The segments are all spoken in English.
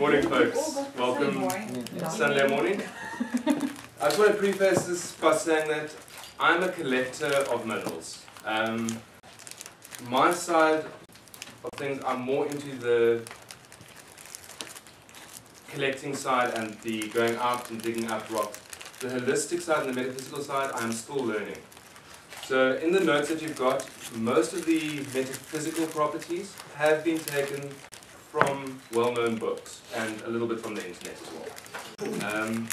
Morning, folks. Welcome Sunday morning. I just want to preface this by saying that I'm a collector of minerals. My side of things, I'm more into the collecting side and the going out and digging up rock. The holistic side and the metaphysical side, I'm still learning. So in the notes that you've got, most of the metaphysical properties have been taken from well-known books and a little bit from the internet as well.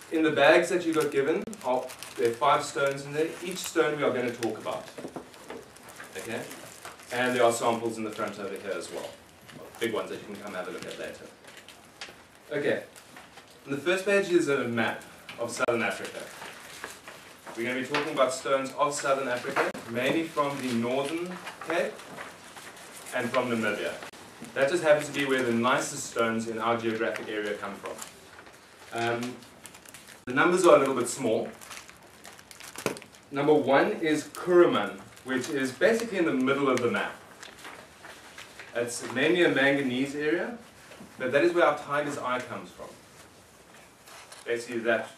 In the bags that you got given, there are 5 stones in there. Each stone we are going to talk about. Okay? And there are samples in the front over here as well. Big ones that you can come have a look at later. Okay. On the first page is a map of Southern Africa. We're going to be talking about stones of Southern Africa, mainly from the Northern Cape and from Namibia. That just happens to be where the nicest stones in our geographic area come from. The numbers are a little bit small. Number 1 is Kuruman, which is basically in the middle of the map. It's mainly a manganese area, but that is where our tiger's eye comes from. Basically that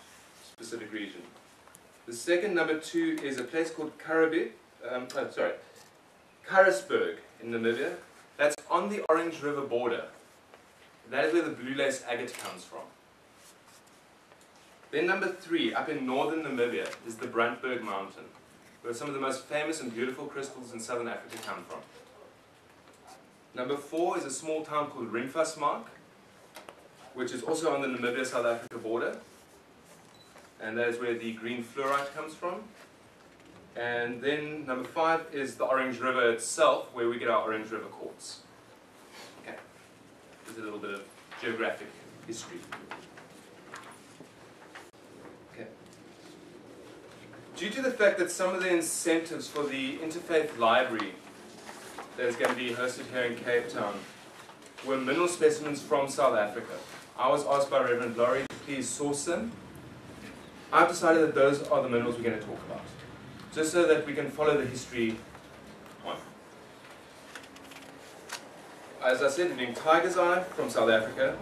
specific region. The second, number 2, is a place called Karasburg in Namibia. That's on the Orange River border. That is where the blue lace agate comes from. Then number 3, up in northern Namibia, is the Brandberg Mountain, where some of the most famous and beautiful crystals in southern Africa come from. Number 4 is a small town called Ringfasmark, which is also on the Namibia-South Africa border. And that is where the green fluorite comes from. And then number 5 is the Orange River itself, where we get our Orange River quartz. Okay, there's a little bit of geographic history. Okay. Due to the fact that some of the incentives for the Interfaith Library that is going to be hosted here in Cape Town were mineral specimens from South Africa, I was asked by Reverend Laurie to please source them. I've decided that those are the minerals we're going to talk about, just so that we can follow the history on. As I said, we're doing tiger's eye from South Africa,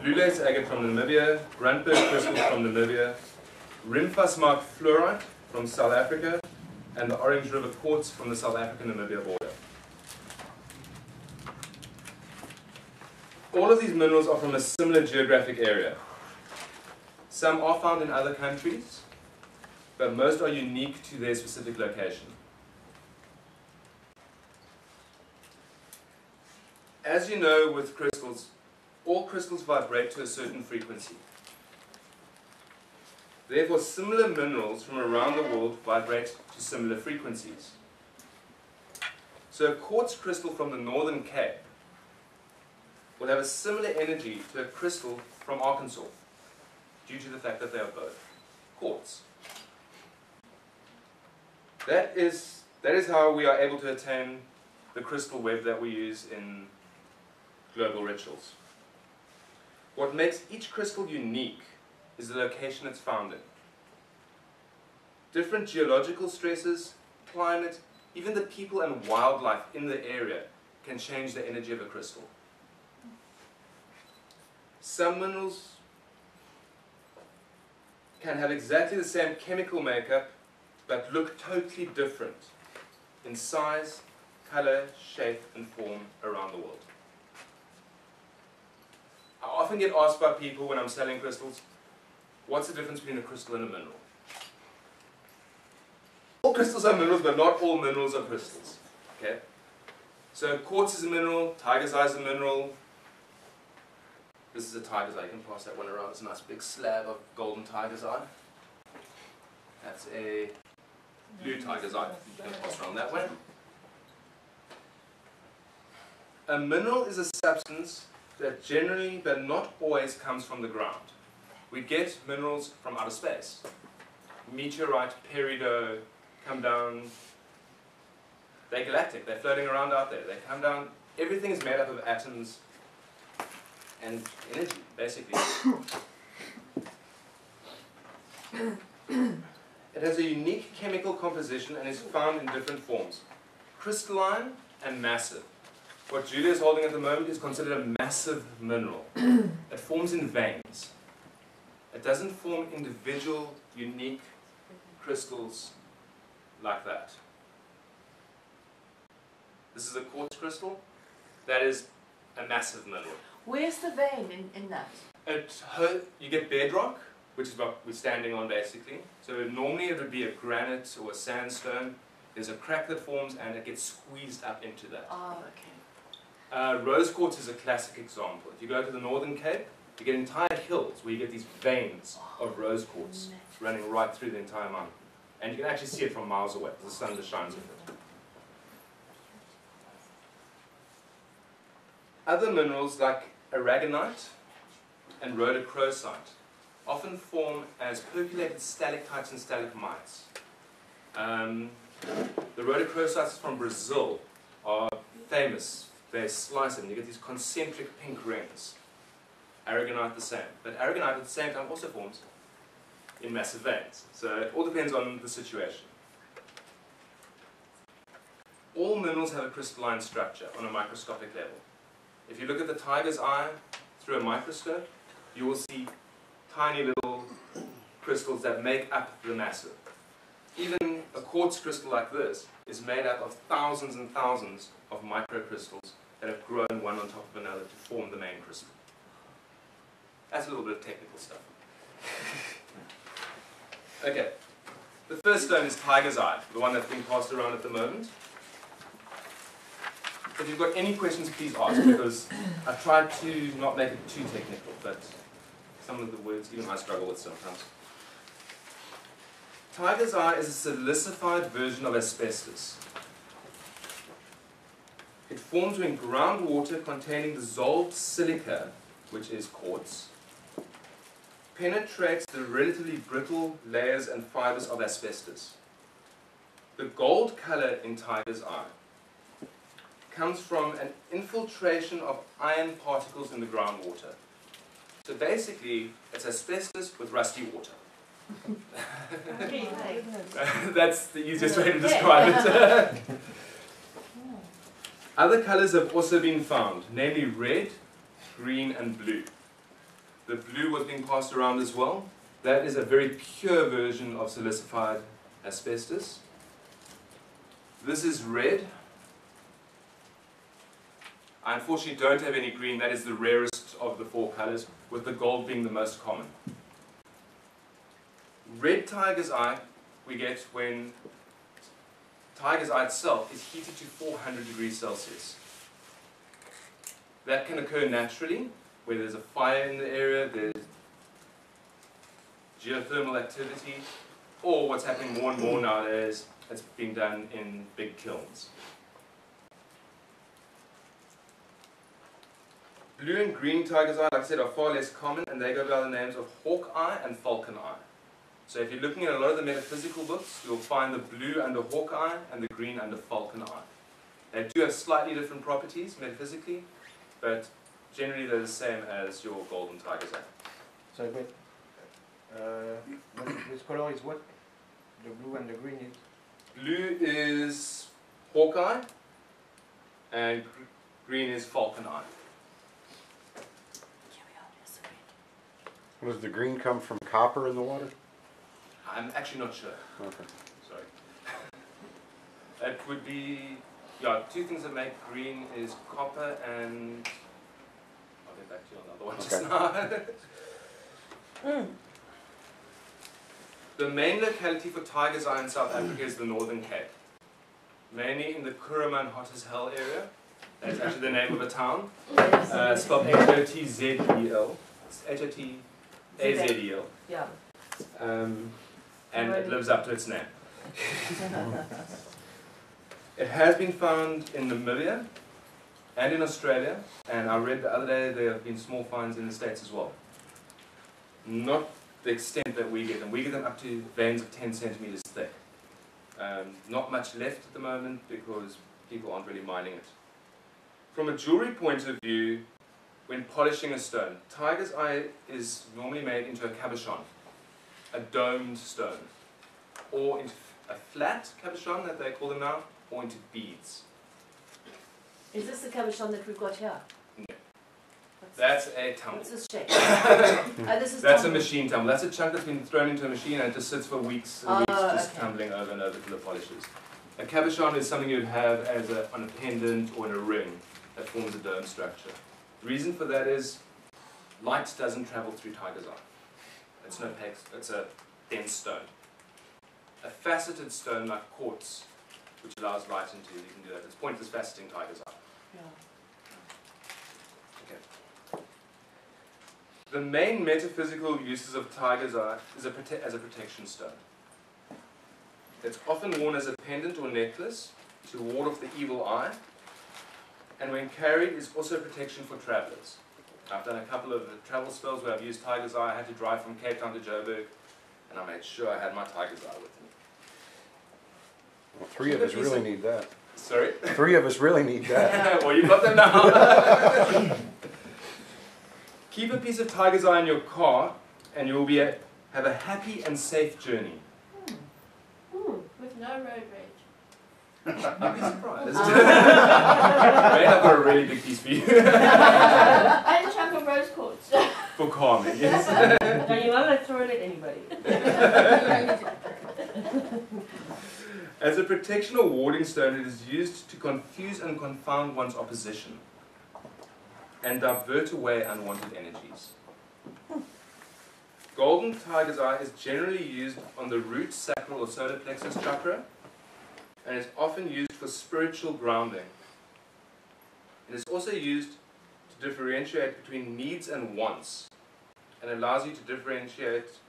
blue lace agate from Namibia, Brandberg crystals from Namibia, Ringfasmark fluorite from South Africa, and the Orange River quartz from the South African-Namibia border. All of these minerals are from a similar geographic area. Some are found in other countries, but most are unique to their specific location. As you know with crystals, all crystals vibrate to a certain frequency. Therefore, similar minerals from around the world vibrate to similar frequencies. So a quartz crystal from the Northern Cape will have a similar energy to a crystal from Arkansas, due to the fact that they are both quartz. That is how we are able to attain the crystal web that we use in global rituals. What makes each crystal unique is the location it's found in. Different geological stresses, climate, even the people and wildlife in the area can change the energy of a crystal. Some minerals can have exactly the same chemical makeup, but look totally different in size, color, shape, and form around the world. I often get asked by people when I'm selling crystals, what's the difference between a crystal and a mineral? All crystals are minerals, but not all minerals are crystals. Okay? So quartz is a mineral, tiger's eye is a mineral. This is a tiger's eye. You can pass that one around. It's a nice big slab of golden tiger's eye. That's a blue tiger's eye. You can pass around that way. A mineral is a substance that generally, but not always, comes from the ground. We get minerals from outer space. Meteorite, peridot, come down. They're galactic. They're floating around out there. They come down. Everything is made up of atoms and energy, basically. It has a unique chemical composition and is found in different forms, crystalline and massive. What Julia is holding at the moment is considered a massive mineral. It forms in veins. It doesn't form individual, unique crystals like that. This is a quartz crystal. That is a massive mineral. Where's the vein in that? You get bedrock, which is what we're standing on basically. So normally it would be a granite or a sandstone. There's a crack that forms and it gets squeezed up into that. Oh, okay. Rose quartz is a classic example. If you go to the Northern Cape, you get entire hills where you get these veins of rose quartz running right through the entire mountain. And you can actually see it from miles away. The sun just shines on it. Other minerals like aragonite and rhodochrosite often form as percolated stalactites and stalagmites. The rhodochrosites from Brazil are famous. They slice them, you get these concentric pink rings. Aragonite the same. But aragonite at the same time also forms in massive veins. So it all depends on the situation. All minerals have a crystalline structure on a microscopic level. If you look at the tiger's eye through a microscope, you will see tiny little crystals that make up the massive. Even a quartz crystal like this is made up of thousands and thousands of microcrystals that have grown one on top of another to form the main crystal. That's a little bit of technical stuff. Okay, the first stone is tiger's eye, the one that's being passed around at the moment. If you've got any questions, please ask, because I've tried to not make it too technical, but some of the words even I struggle with sometimes. Tiger's eye is a silicified version of asbestos. It forms when groundwater containing dissolved silica, which is quartz, penetrates the relatively brittle layers and fibers of asbestos. The gold color in tiger's eye comes from an infiltration of iron particles in the groundwater. So basically, it's asbestos with rusty water. Okay, thanks. That's the easiest way to describe it. Other colors have also been found, namely red, green, and blue. The blue was being passed around as well. That is a very pure version of silicified asbestos. This is red. I unfortunately don't have any green. That is the rarest of the four colors, with the gold being the most common. Red tiger's eye we get when tiger's eye itself is heated to 400 degrees Celsius. That can occur naturally, where there's a fire in the area, there's geothermal activity, or what's happening more and more nowadays, it's being done in big kilns. Blue and green tiger's eye, like I said, are far less common, and they go by the names of hawk eye and falcon eye. So if you're looking at a lot of the metaphysical books, you'll find the blue under hawk eye and the green under falcon eye. They do have slightly different properties metaphysically, but generally they're the same as your golden tiger's eye. So wait, which color is what? The blue and the green is? Blue is hawk eye, and green is falcon eye. Does the green come from copper in the water? I'm actually not sure. Okay. Sorry. It would be, yeah, two things that make green is copper and, I'll get back to you on the other one just now. The main locality for tiger's eye in South Africa is the Northern Cape. Mainly in the Kuruman Hot as Hell area. That's actually the name of a town. Spelled H-O-T-Z-E-L. It's H-O-T-A-Z-E-L. Yeah. And it lives up to its name. It has been found in Namibia and in Australia, and I read the other day there have been small finds in the States as well. Not the extent that we get them. We get them up to veins of 10 centimeters thick. Not much left at the moment because people aren't really mining it. From a jewelry point of view, when polishing a stone, tiger's eye is normally made into a cabochon, a domed stone, or into a flat cabochon that they call them now, or into beads. Is this the cabochon that we've got here? No. What's That's a tumble. What's this shape? Oh, this is That's a tumble. machine tumble. That's a chunk that's been thrown into a machine and it just sits for weeks and weeks just okay. tumbling over and over till it polishes. A cabochon is something you'd have as on a pendant or in a ring that forms a dome structure. The reason for that is light doesn't travel through tiger's eye. It's an opaque, it's a dense stone. A faceted stone like quartz, which allows light into, you can do that. It's pointless faceting tiger's eye. Yeah. Okay. The main metaphysical uses of tiger's eye is as a protection stone. It's often worn as a pendant or necklace to ward off the evil eye, and when carried is also protection for travellers. I've done a couple of travel spells where I've used tiger's eye. I had to drive from Cape Town to Joburg, and I made sure I had my tiger's eye with me. Well, 3 of us really need that. Sorry? 3 of us really need that. Well, you've got them now. Keep a piece of tiger's eye in your car, and you will have a happy and safe journey. With no road rage. You'd be surprised. Maybe I've got a really big piece for you. And a chunk of rose quartz. For calming, yes. Now you won't throw it at anybody. As a protection or warding stone, it is used to confuse and confound one's opposition and divert away unwanted energies. Golden tiger's eye is generally used on the root, sacral or solar plexus chakra, and is often used for spiritual grounding. It is also used to differentiate between needs and wants, and allows you to differentiate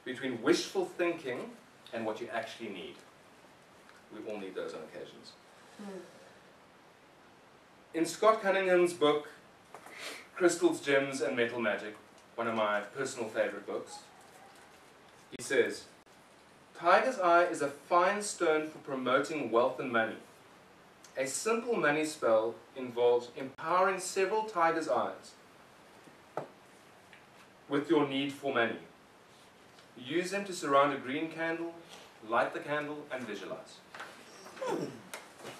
between wishful thinking and what you actually need. We all need those on occasions. In Scott Cunningham's book, Crystals, Gems and Metal Magic, one of my personal favorite books, he says, tiger's eye is a fine stone for promoting wealth and money. A simple money spell involves empowering several tiger's eyes with your need for money. Use them to surround a green candle, light the candle, and visualize.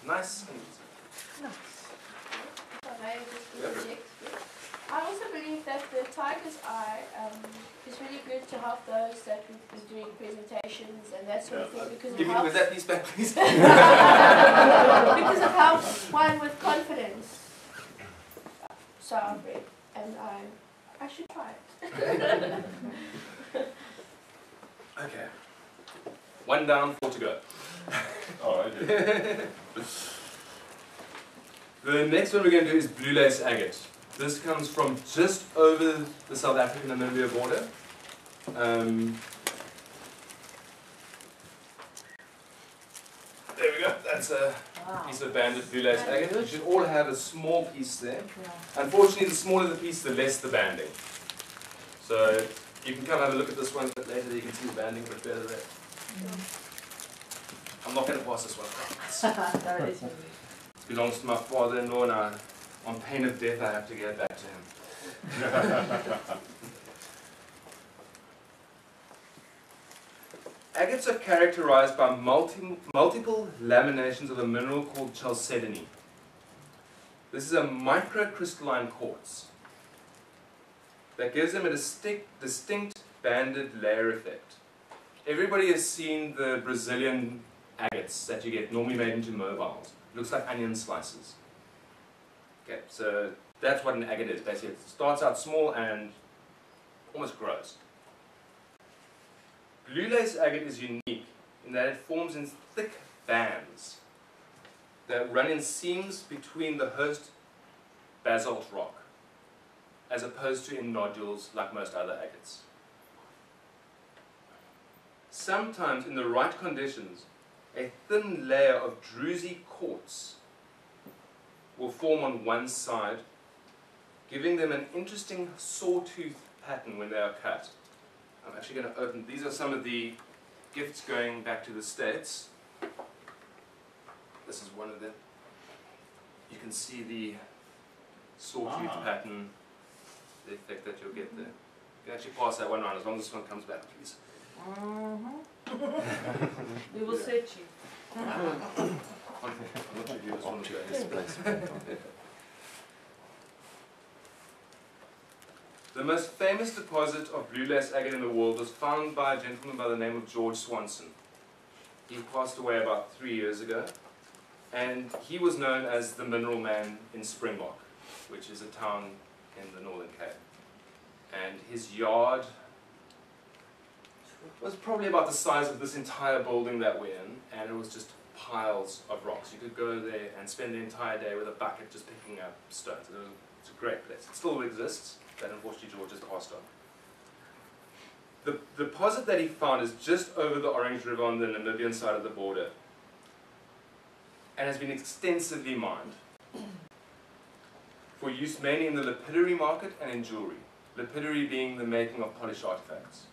Nice and easy. Nice. I also believe that the tiger's eye is really good to help those that would be doing presentations and that sort of thing, because it Give me helps. with that piece back, please. Because it helps one with confidence. So I've read, and I should try it. Okay. 1 down, 4 to go. Oh, I did. The next one we're going to do is blue lace agate. This comes from just over the South African-Namibia border. There we go. That's a piece of banded blue lace agate. You should all have a small piece there. Unfortunately, the smaller the piece, the less the banding. So you can come have a look at this one a bit later. You can see the banding a bit better there. I'm not going to pass this one. It belongs to my father-in-law, and on pain of death, I have to get back to him. Agates are characterized by multiple laminations of a mineral called chalcedony. This is a microcrystalline quartz that gives them a distinct banded layer effect. Everybody has seen the Brazilian agates that you get normally made into mobiles. It looks like onion slices. Okay, so that's what an agate is. Basically, it starts out small and almost grows. Blue lace agate is unique in that it forms in thick bands that run in seams between the host basalt rock, as opposed to in nodules like most other agates. Sometimes, in the right conditions, a thin layer of druzy quartz will form on one side, giving them an interesting sawtooth pattern when they are cut. I'm actually going to open, these are some of the gifts going back to the States. This is one of them. You can see the sawtooth pattern, the effect that you'll get there. You can actually pass that one around as long as this one comes back, please. We will search you. I'm not sure who this one is. The most famous deposit of blue lace agate in the world was found by a gentleman by the name of George Swanson. He passed away about 3 years ago, and he was known as the Mineral Man in Springbok, which is a town in the Northern Cape. And his yard was probably about the size of this entire building that we're in, and it was just piles of rocks. You could go there and spend the entire day with a bucket just picking up stones. It's a great place. It still exists, but unfortunately George has passed on. The deposit that he found is just over the Orange River on the Namibian side of the border, and has been extensively mined for use mainly in the lapidary market and in jewelry. Lapidary being the making of polished artifacts,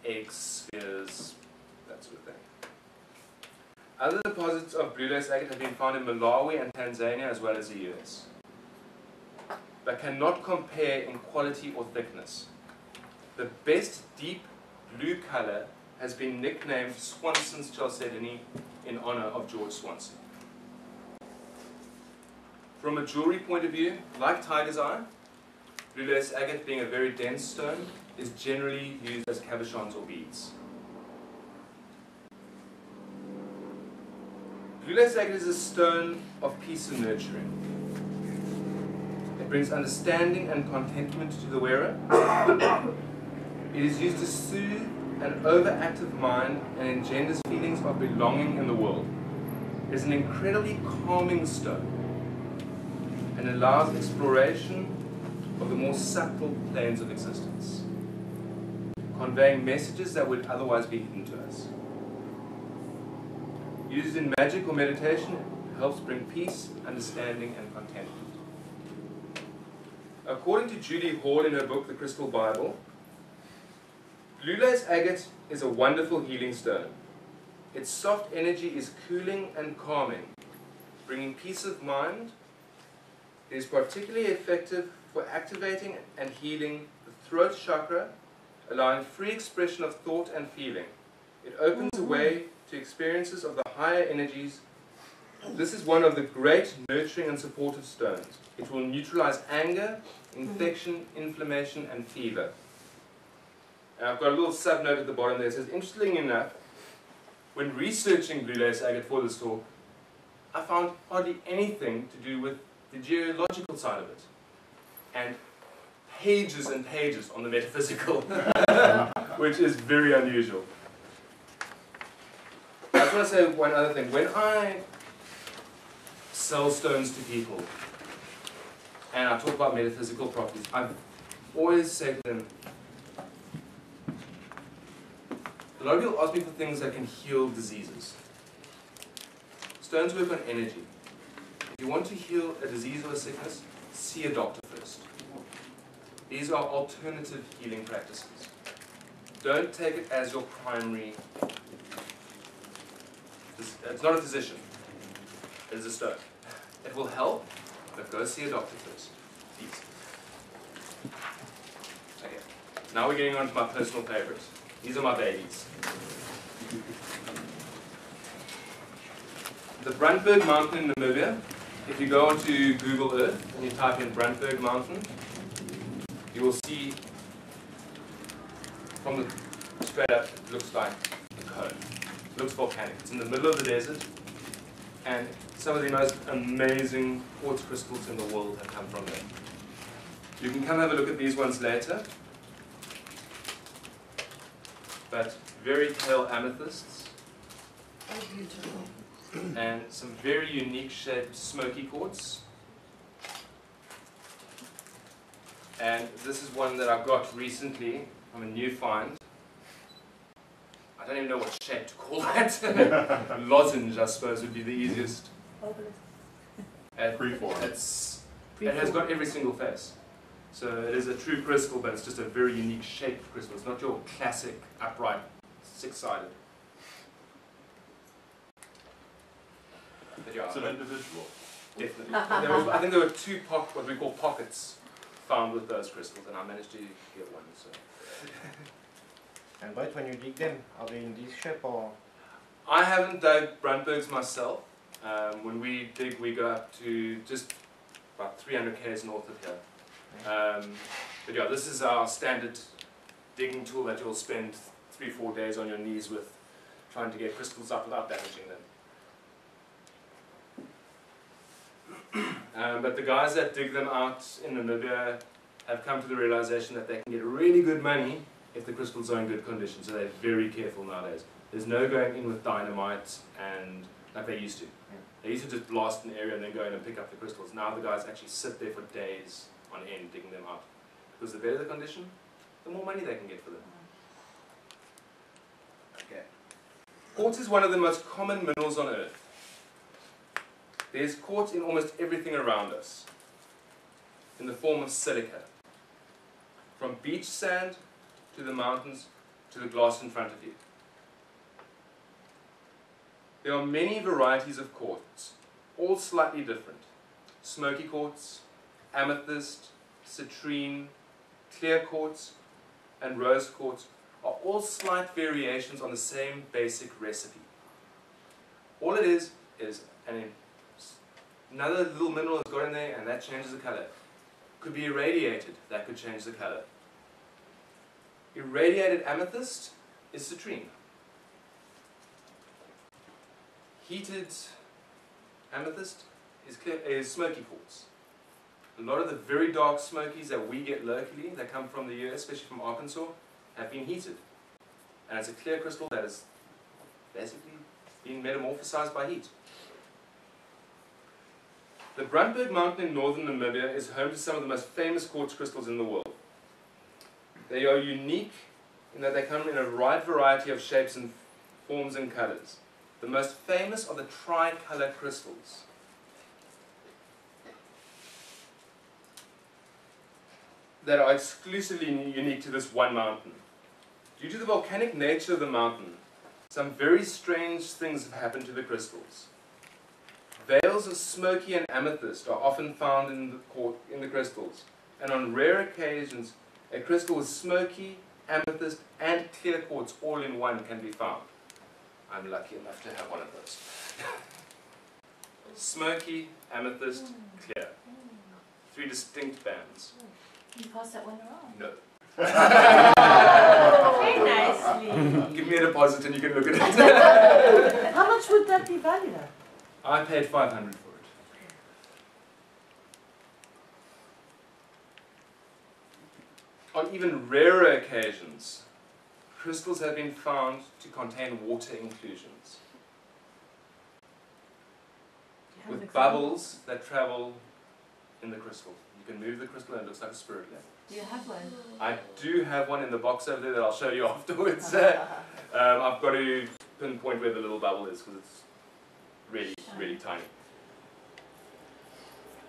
eggs, spheres, that sort of thing. Other deposits of blue lace agate have been found in Malawi and Tanzania as well as the US, but cannot compare in quality or thickness. The best deep blue color has been nicknamed Swanson's chalcedony in honor of George Swanson. From a jewelry point of view, like tiger's eye, blue lace agate being a very dense stone is generally used as cabochons or beads. Blue lace agate is a stone of peace and nurturing. It brings understanding and contentment to the wearer. It is used to soothe an overactive mind and engenders feelings of belonging in the world. It is an incredibly calming stone and allows exploration of the more subtle planes of existence, conveying messages that would otherwise be hidden to us. Used in magic or meditation, it helps bring peace, understanding, and contentment. According to Judy Hall in her book, The Crystal Bible, blue lace agate is a wonderful healing stone. Its soft energy is cooling and calming, bringing peace of mind. It is particularly effective for activating and healing the throat chakra, allowing free expression of thought and feeling. It opens a way to experiences of the higher energies. This is one of the great nurturing and supportive stones. It will neutralize anger, infection, inflammation, and fever. And I've got a little subnote at the bottom there. It says, interestingly enough, when researching blue lace agate for this talk, I found hardly anything to do with the geological side of it, and pages and pages on the metaphysical, which is very unusual. I just want to say one other thing. When I sell stones to people, and I talk about metaphysical properties, I always say to them, a lot of people ask me for things that can heal diseases. Stones work on energy. If you want to heal a disease or a sickness, see a doctor first. These are alternative healing practices. Don't take it as your primary. It's not a physician. It is a stone. It will help, but go see a doctor first. Please. Okay. Now we're getting on to my personal favorites. These are my babies. The Brandberg Mountain in Namibia. If you go onto Google Earth and you type in Brandberg Mountain, you will see from the straight up, it looks like a cone. It looks volcanic. It's in the middle of the desert, and some of the most amazing quartz crystals in the world have come from there. You can come have a look at these ones later, but very pale amethysts. Oh, beautiful. And some very unique shaped smoky quartz. And this is one that I got recently from a new find. I don't even know what shape to call that. Lozenge, I suppose, would be the easiest. Freeform. It has got every single face. So it is a true crystal, but it's just a very unique shaped crystal. It's not your classic upright, six-sided. Yeah, It's an individual. definitely. I think there were two what we call pockets found with those crystals, and I managed to get one. So. And but when you dig them, are they in this shape or? I haven't dug Brandbergs myself. When we dig, we go up to just about 300 k's north of here. But yeah, this is our standard digging tool that you'll spend 3-4 days on your knees with, trying to get crystals up without damaging them. But the guys that dig them out in Namibia have come to the realization that they can get really good money if the crystals are in good condition, so they're very careful nowadays. There's no going in with dynamite and like they used to. They used to just blast an area and then go in and pick up the crystals. Now the guys actually sit there for days on end digging them out. Because the better the condition, the more money they can get for them. Okay. Quartz is one of the most common minerals on Earth. There's quartz in almost everything around us, in the form of silica. From beach sand to the mountains to the glass in front of you. There are many varieties of quartz, all slightly different. Smoky quartz, amethyst, citrine, clear quartz, and rose quartz are all slight variations on the same basic recipe. All it is another little mineral has got in there and that changes the color. Could be irradiated, that could change the color. Irradiated amethyst is citrine. Heated amethyst is smoky quartz. A lot of the very dark smokies that we get locally, that come from the US, especially from Arkansas, have been heated. And it's a clear crystal that has basically been metamorphosized by heat. The Burgell mountain in northern Namibia is home to some of the most famous quartz crystals in the world. They are unique in that they come in a wide variety of shapes and forms and colors. The most famous are the tricolor crystals. That are exclusively unique to this one mountain. Due to the volcanic nature of the mountain, some very strange things have happened to the crystals. Veils of smoky and amethyst are often found in the crystals, and on rare occasions, a crystal with smoky, amethyst, and clear quartz all in one can be found. I'm lucky enough to have one of those. Smoky, amethyst, clear. 3 distinct bands. You pass that one around. No. Very nicely. Give me a deposit and you can look at it. How much would that be valued at? I paid 500 for it. On even rarer occasions, crystals have been found to contain water inclusions, with bubbles that travel in the crystal. You can move the crystal and it looks like a spirit lamp. Do you have one? I do have one in the box over there that I'll show you afterwards. I've got to pinpoint where the little bubble is because it's really tiny.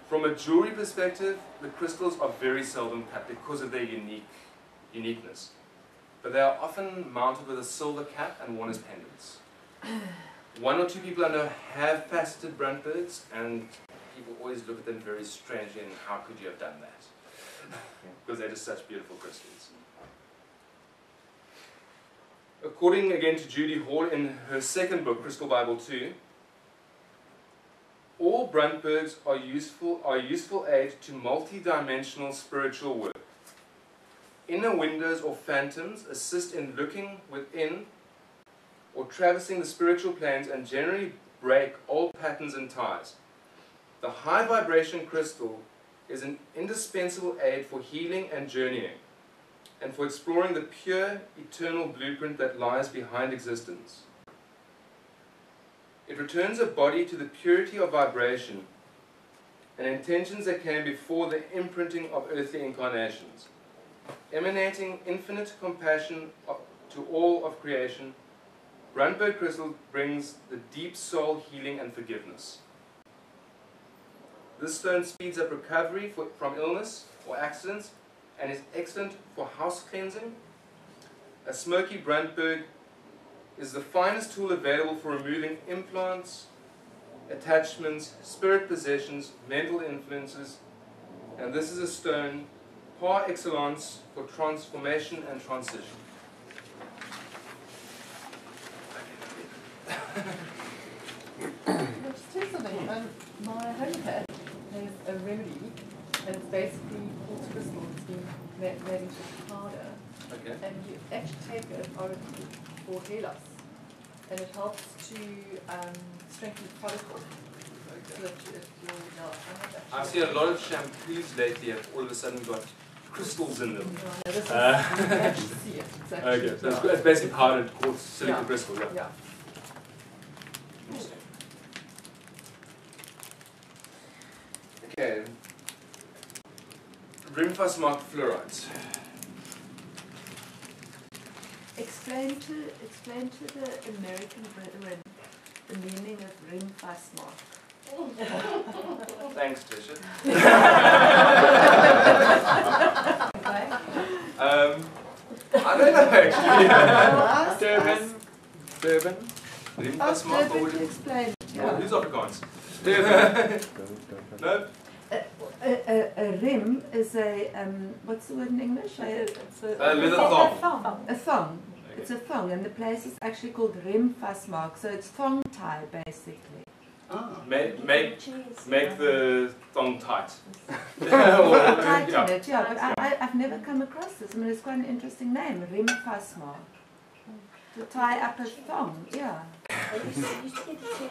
From a jewelry perspective, the crystals are very seldom cut because of their uniqueness. But they are often mounted with a silver cap and worn as pendants. 1 or 2 people I know have faceted Burgell, and people always look at them very strangely and how could you have done that? Because they're just such beautiful crystals. According again to Judy Hall in her second book, Crystal Bible 2, all Burgells are useful aid to multi-dimensional spiritual work. Inner windows or phantoms assist in looking within or traversing the spiritual planes and generally break old patterns and ties. The high vibration crystal is an indispensable aid for healing and journeying, and for exploring the pure, eternal blueprint that lies behind existence. It returns a body to the purity of vibration and intentions that came before the imprinting of earthly incarnations. Emanating infinite compassion to all of creation, Burgell crystal brings the deep soul healing and forgiveness. This stone speeds up recovery from illness or accidents and is excellent for house cleansing. A smoky Burgell is the finest tool available for removing implants, attachments, spirit possessions, mental influences, and this is a stone par excellence for transformation and transition. Let's do And it's basically quartz crystal. It's been made into powder. Okay. And you actually take it for hair loss. And it helps to strengthen the follicle. So that it will not. I've seen a lot of shampoos lately have all of a sudden got crystals in them. No, this is, you can actually see it. It's actually Okay, so it's basically powdered quartz silicon Yeah. crystal, yeah. Yeah. Interesting. Okay. Rimfast mark fluorides. Explain to the American brethren the meaning of rim-fast mark. Thanks, Tisha. Okay? I don't know actually. Durban. Rimfast Ask mark, or Durban would to it? explain. Oh, who's Afrikaans? Don't. No? A rim is a, what's the word in English? It's a Leather thong. A thong. It's a thong, and the place is actually called rim-fast mark, so it's thong tie basically. Make the thong tight. Tighten Yeah. it, yeah, but I've never come across this. I mean, it's quite an interesting name, rim-fast mark. To tie up a thong, yeah.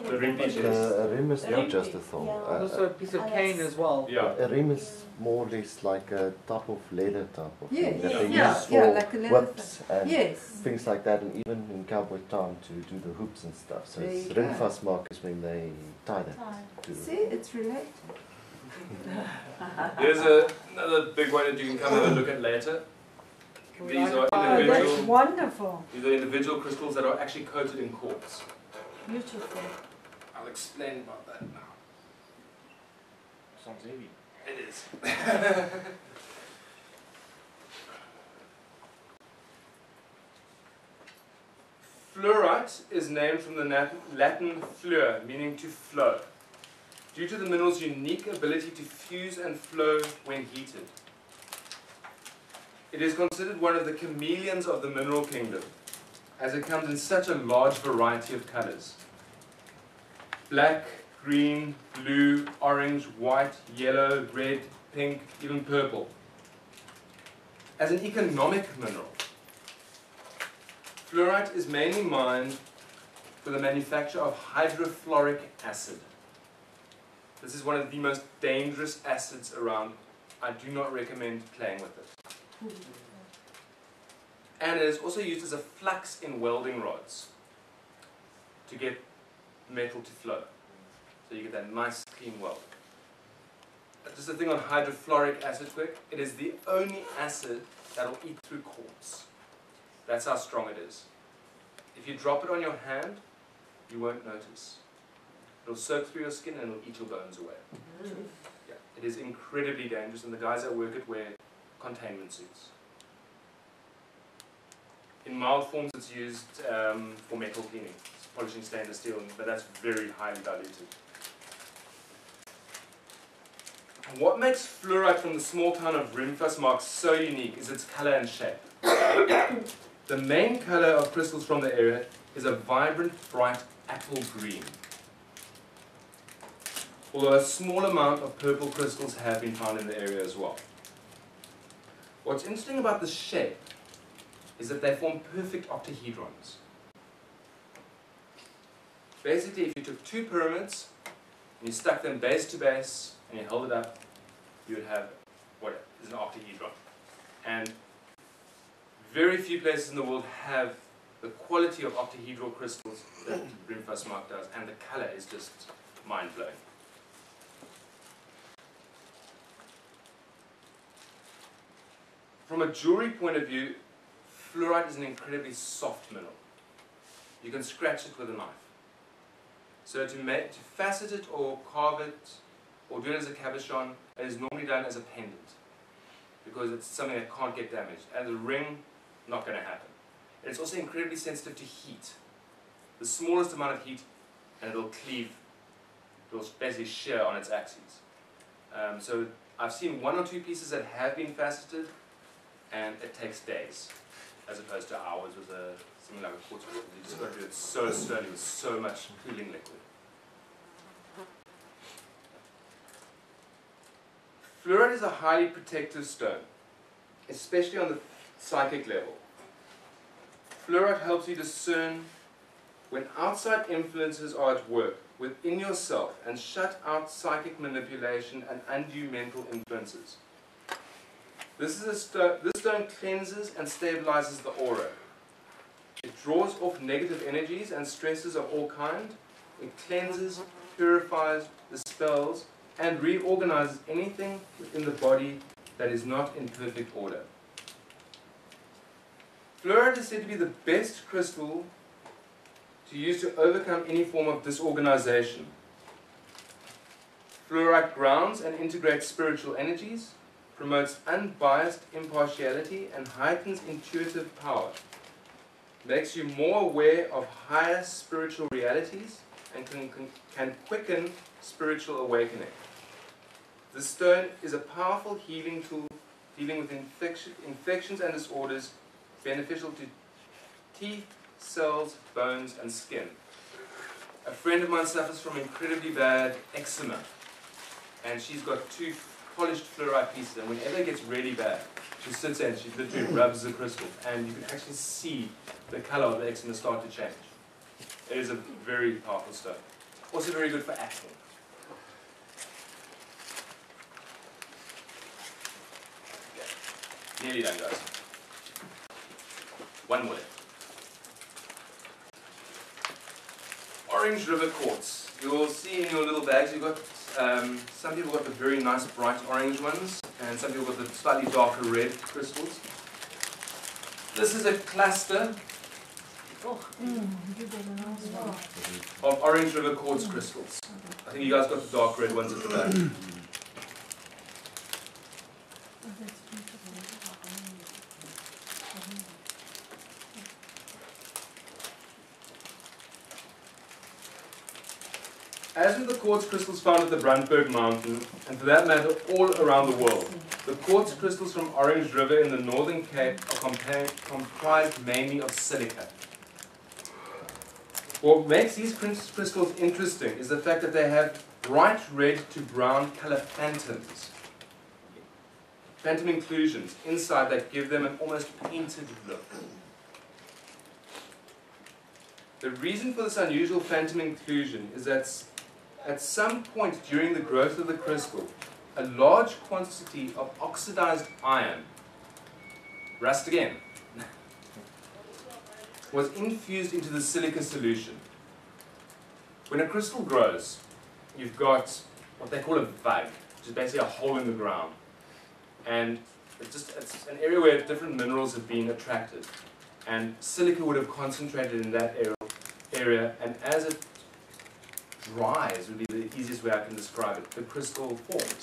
The rim piece. A rim is not just a thong. Also a piece of cane as well. Yeah. A rim is more or less like a type of leather type of Yes, thing that they yeah, use yeah, for like a leather whips and Yes. things like that, and even in cowboy town to do the hoops and stuff. So There it's you go. rimfast mark is when they tie that to See, it's related. Here's another big one that you can come have a look at later. These are Oh, that's individual. wonderful. These are individual crystals that are actually coated in quartz. Beautiful. I'll explain about that now. Sounds heavy. It is. Fluorite is named from the Latin fleur, meaning to flow, due to the mineral's unique ability to fuse and flow when heated. It is considered one of the chameleons of the mineral kingdom, as it comes in such a large variety of colors. Black, green, blue, orange, white, yellow, red, pink, even purple. As an economic mineral, fluorite is mainly mined for the manufacture of hydrofluoric acid. This is one of the most dangerous acids around. I do not recommend playing with it. And it is also used as a flux in welding rods to get metal to flow. So you get that nice clean weld. Just a thing on hydrofluoric acid quick. It is the only acid that will eat through quartz. That's how strong it is. If you drop it on your hand, you won't notice. It'll soak through your skin and it'll eat your bones away. Yeah, it is incredibly dangerous, and the guys that work it wear containment suits. In mild forms, it's used for metal cleaning, polishing stainless steel, but that's very highly diluted. What makes fluorite from the small town of Rimfastmark so unique is its color and shape. The main color of crystals from the area is a vibrant, bright apple green. Although a small amount of purple crystals have been found in the area as well. What's interesting about the shape is that they form perfect octahedrons. Basically, if you took two pyramids and you stuck them base to base and you held it up, you would have what is an octahedron. And very few places in the world have the quality of octahedral crystals that Rimfastmark does, and the color is just mind-blowing. From a jewelry point of view, fluorite is an incredibly soft mineral. You can scratch it with a knife. So to facet it or carve it or do it as a cabochon, it is normally done as a pendant because it's something that can't get damaged. As a ring, not going to happen. It's also incredibly sensitive to heat. The smallest amount of heat and it'll cleave, it'll basically shear on its axes. So I've seen one or two pieces that have been faceted, and it takes days, as opposed to hours with something like a quartz crystal. You just got to do it so slowly with so much cooling liquid. Fluorite is a highly protective stone, especially on the psychic level. Fluorite helps you discern when outside influences are at work within yourself and shut out psychic manipulation and undue mental influences. This stone cleanses and stabilizes the aura. It draws off negative energies and stresses of all kind. It cleanses, purifies, dispels, and reorganizes anything within the body that is not in perfect order. Fluorite is said to be the best crystal to use to overcome any form of disorganization. Fluorite grounds and integrates spiritual energies, promotes unbiased impartiality, and heightens intuitive power. Makes you more aware of higher spiritual realities and can quicken spiritual awakening. This stone is a powerful healing tool dealing with infections and disorders, beneficial to teeth, cells, bones, and skin. A friend of mine suffers from incredibly bad eczema, and she's got 2 polished fluorite pieces, and whenever it gets really bad, she sits there and she literally rubs the crystal, and you can actually see the color of the eczema start to change. It is a very powerful stone. Also very good for acne. Okay. Nearly done, guys. One more left. Orange River quartz. You'll see in your little bags you've got, some people got the very nice bright orange ones, and some people got the slightly darker red crystals. This is a cluster of Orange River quartz crystals. I think you guys got the dark red ones at the back. As with the quartz crystals found at the Brandberg Mountain, and for that matter all around the world, the quartz crystals from Orange River in the Northern Cape are comprised mainly of silica. What makes these crystals interesting is the fact that they have bright red to brown color phantoms. Phantom inclusions inside that give them an almost painted look. The reason for this unusual phantom inclusion is that at some point during the growth of the crystal, a large quantity of oxidized iron, rust again, was infused into the silica solution. When a crystal grows, you've got what they call a vug, which is basically a hole in the ground. And it's an area where different minerals have been attracted. And silica would have concentrated in that area, and as it dries would be the easiest way I can describe it. The crystal forms.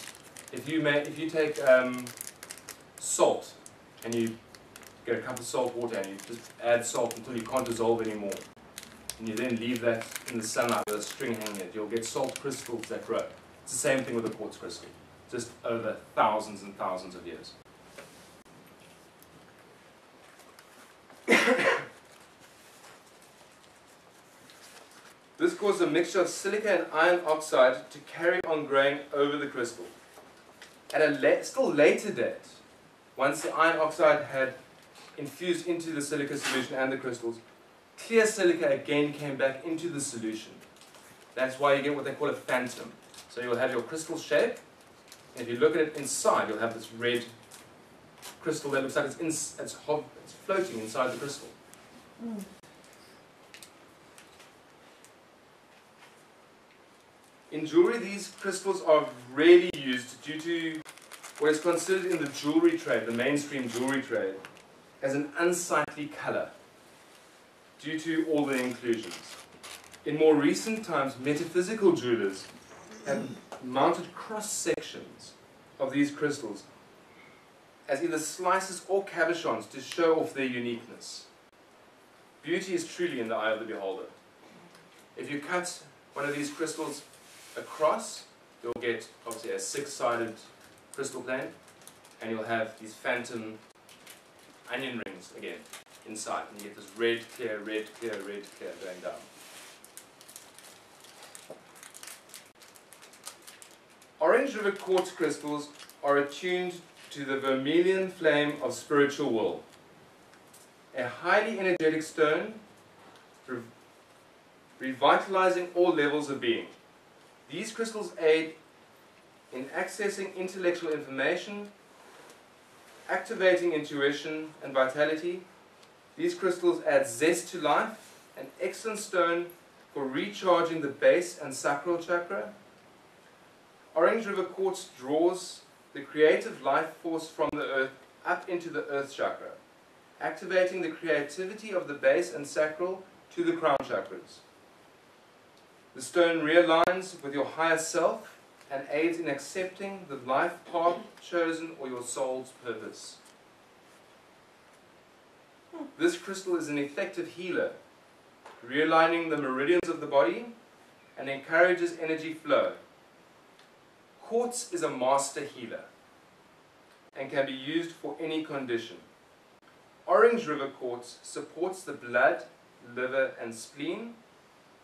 If you take salt and you get a cup of salt water and you just add salt until you can't dissolve anymore, and you then leave that in the sunlight with a string hanging it, you'll get salt crystals that grow. It's the same thing with a quartz crystal, just over thousands and thousands of years. This caused a mixture of silica and iron oxide to carry on growing over the crystal. At a still later date, once the iron oxide had infused into the silica solution and the crystals, clear silica again came back into the solution. That's why you get what they call a phantom. So you'll have your crystal shape, and if you look at it inside, you'll have this red crystal that looks like it's floating inside the crystal. In jewelry, these crystals are rarely used due to what is considered in the jewelry trade, the mainstream jewelry trade, as an unsightly color due to all the inclusions. In more recent times, metaphysical jewelers have mounted cross-sections of these crystals as either slices or cabochons to show off their uniqueness. Beauty is truly in the eye of the beholder. If you cut one of these crystals across, you'll get obviously a 6-sided crystal plane, and you'll have these phantom onion rings again inside, and you get this red, clear, red, clear, red, clear going down. Orange River quartz crystals are attuned to the vermilion flame of spiritual will. A highly energetic stone, revitalizing all levels of being. These crystals aid in accessing intellectual information, activating intuition and vitality. These crystals add zest to life, an excellent stone for recharging the base and sacral chakra. Orange River Quartz draws the creative life force from the earth up into the earth chakra, activating the creativity of the base and sacral to the crown chakras. The stone realigns with your higher self and aids in accepting the life path chosen or your soul's purpose. This crystal is an effective healer, realigning the meridians of the body and encourages energy flow. Quartz is a master healer and can be used for any condition. Orange River Quartz supports the blood, liver and spleen.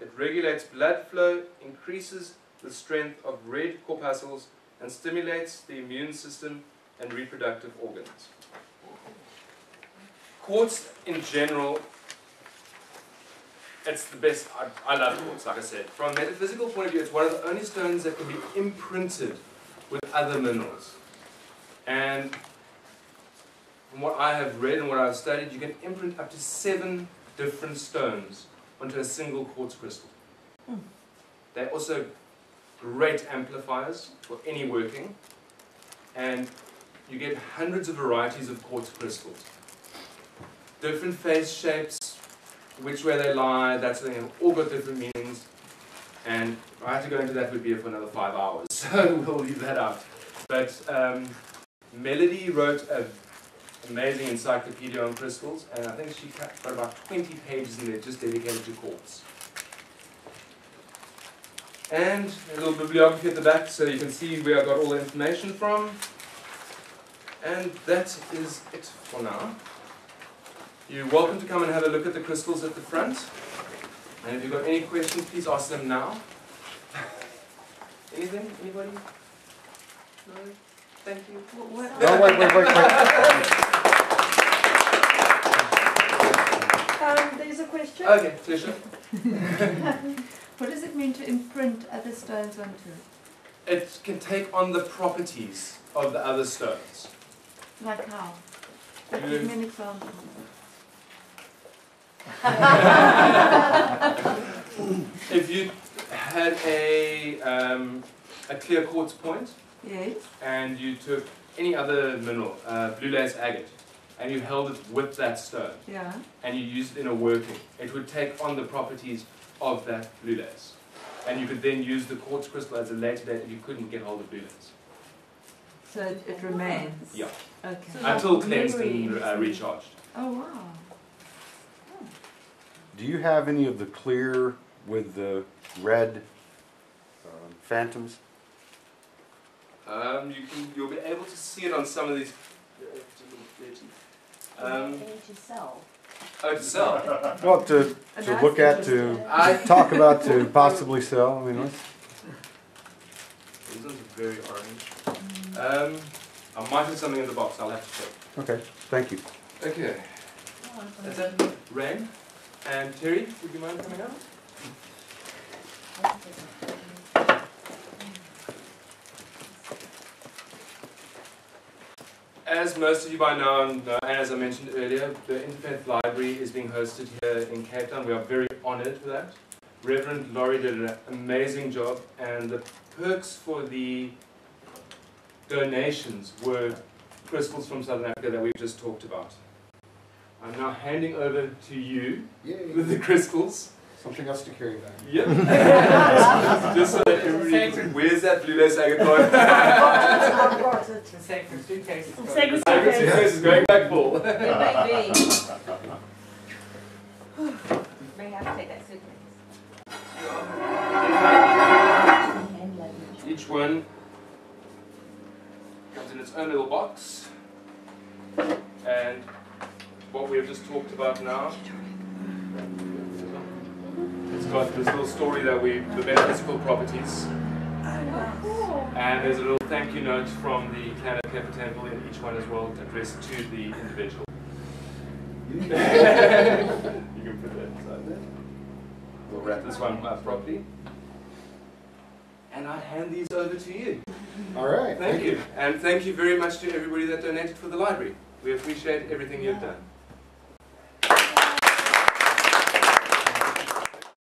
It regulates blood flow, increases the strength of red corpuscles and stimulates the immune system and reproductive organs. Quartz in general, it's the best. I love quartz, like I said. From a metaphysical point of view, it's one of the only stones that can be imprinted with other minerals. And from what I have read and what I've studied, you can imprint up to 7 different stones onto a single quartz crystal. They're also great amplifiers for any working, and you get hundreds of varieties of quartz crystals. Different face shapes, which way they lie, that sort of thing, have all got different meanings. And if I had to go into that, we'd be here for another 5 hours, so we'll leave that out. But Melody wrote an amazing encyclopedia on crystals, and I think she got about 20 pages in there just dedicated to quartz. And a little bibliography at the back so you can see where I got all the information from. And that is it for now. You're welcome to come and have a look at the crystals at the front. And if you've got any questions, please ask them now. Anything? Anybody? No? Thank you. No, wait. There's a question. Okay, pleasure. What does it mean to imprint other stones onto it? It can take on the properties of the other stones. Like how? Give me an example. If you had a clear quartz point, Yes. and you took any other mineral, blue lace agate, and you held it with that stone, Yeah. and you used it in a working, it would take on the properties of that blue lace. And you could then use the quartz crystal as a later date if you couldn't get hold of blue lace. So it remains. Yeah. Okay. So Until cleansed memory and recharged. Oh wow. Do you have any of the clear with the red phantoms? You'll be able to see it on some of these. to sell. Oh, to sell. Well, to look at, to talk about, to possibly sell. I mean, let's. These ones are very orange. I might have something in the box. I'll have to check. Okay, thank you. Okay. That's it. Ren and Terry, would you mind coming up? As most of you by now know, and as I mentioned earlier, the Interfaith Library is being hosted here in Cape Town. We are very honoured for that. Reverend Laurie did an amazing job, and the perks for the donations were crystals from Southern Africa that we've just talked about. I'm now handing over to you with the crystals. Something else to carry back. Yep. Just so that everybody, where's that blue lace agate going? I've got it. It's a sacred suitcase. Sacred Sacred suitcase is going back full. It may be. May have to take that suitcase. Each one comes in its own little box, and what we have just talked about now, it's got this little story that the metaphysical properties, And there's a little thank you note from the clan of Kheper Temple in each one as well, addressed to the individual. You can put that inside there. We'll wrap this one up properly. And I hand these over to you. All right. Thank you. And thank you very much to everybody that donated for the library. We appreciate everything you've done.